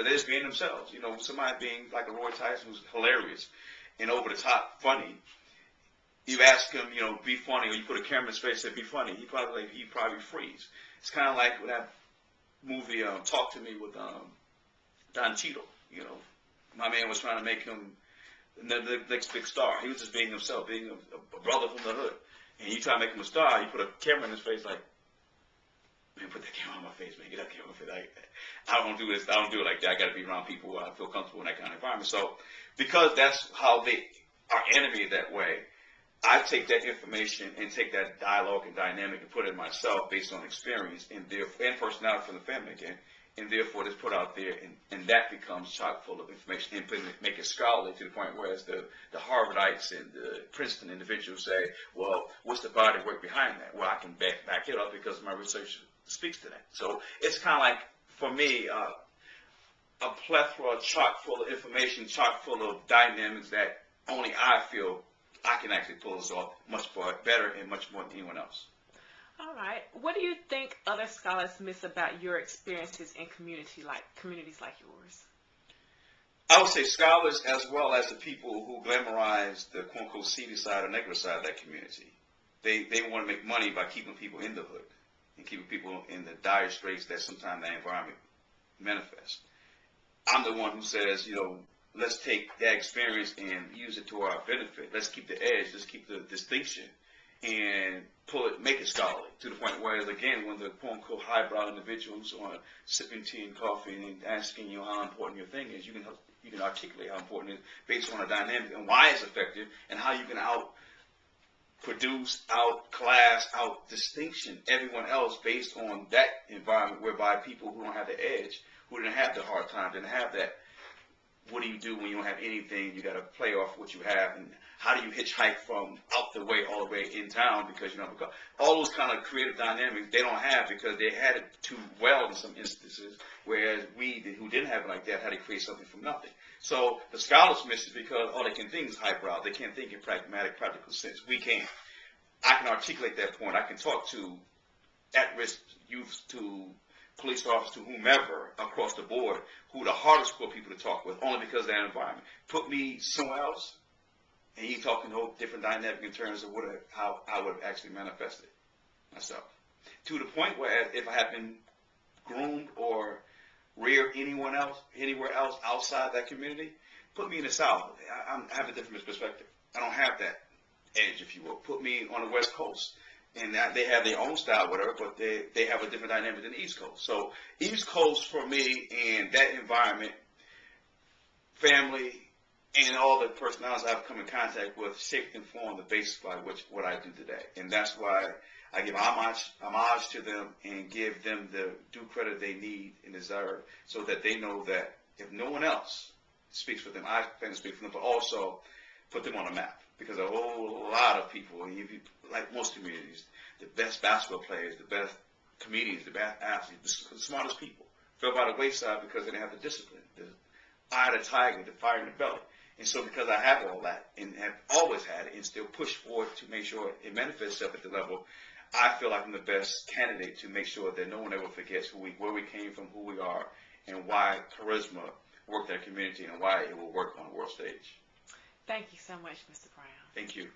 because they're just being themselves. You know, somebody being like a Roy Tyson who's hilarious and over the top funny. You ask him, you know, be funny, or you put a camera in his face and say, be funny. He'd probably freeze. It's kind of like that movie, Talk to Me with Don Cheadle. You know, my man was trying to make him the next big star. He was just being himself, being a brother from the hood. And you try to make him a star, you put a camera in his face like, man, put that camera on my face, man. Get that camera on my face. I don't do this. I don't do it like that. I got to be around people where I feel comfortable in that kind of environment. So because that's how they are animated that way, I take that information and take that dialogue and dynamic and put it in myself based on experience and personality from the family again, and therefore it's put out there, and that becomes chock full of information and make it scholarly to the point where the Harvardites and the Princeton individuals say, well, what's the body of work behind that? Well, I can back it up because my research speaks to that. So it's kind of like, for me, a plethora, chock full of information, chock full of dynamics that only I feel I can actually pull this off much better and much more than anyone else. All right. What do you think other scholars miss about your experiences in communities like yours? I would say scholars, as well as the people who glamorize the quote-unquote seedy side or negative side of that community. They want to make money by keeping people in the hood and keeping people in the dire straits that sometimes that environment manifests. I'm the one who says, you know, let's take that experience and use it to our benefit. Let's keep the edge. Let's keep the distinction and make it scholarly to the point where, again, when the quote-unquote highbrow individuals are sipping tea and coffee and asking you how important your thing is, you can articulate how important it is based on a dynamic and why it's effective and how you can out-produce, out-class, out-distinction everyone else based on that environment whereby people who don't have the edge, who didn't have the hard time, didn't have that. What do you do when you don't have anything? You got to play off what you have, and how do you hitchhike from out the way all the way in town because you don't have a car? All those kind of creative dynamics they don't have because they had it too well in some instances, whereas we who didn't have it like that had to create something from nothing. So the scholars miss it because all they can think is highbrow. They can't think in pragmatic, practical sense. We can. I can articulate that point. I can talk to at-risk youth, to police officers, to whomever across the board, who are the hardest core people to talk with, only because of that environment. Put me somewhere else, and you talking a whole different dynamic in terms of how I would have actually manifested myself. To the point where if I had been groomed or reared anywhere else outside that community, put me in the South. I have a different perspective. I don't have that edge, if you will. Put me on the West Coast. And they have their own style, whatever, but they have a different dynamic than the East Coast. So East Coast for me and that environment, family, and all the personalities I've come in contact with shaped and formed the basis by what I do today. And that's why I give homage to them and give them the due credit they need and deserve so that they know that if no one else speaks for them, I can speak for them, but also put them on a map. Because a whole lot of people, like most communities, the best basketball players, the best comedians, the best athletes, the smartest people, fell by the wayside because they didn't have the discipline, the eye of the tiger, the fire in the belly. And so because I have all that and have always had it and still push forward to make sure it manifests itself at the level, I feel like I'm the best candidate to make sure that no one ever forgets where we came from, who we are, and why charisma worked in our community and why it will work on the world stage. Thank you so much, Mr. Brown. Thank you.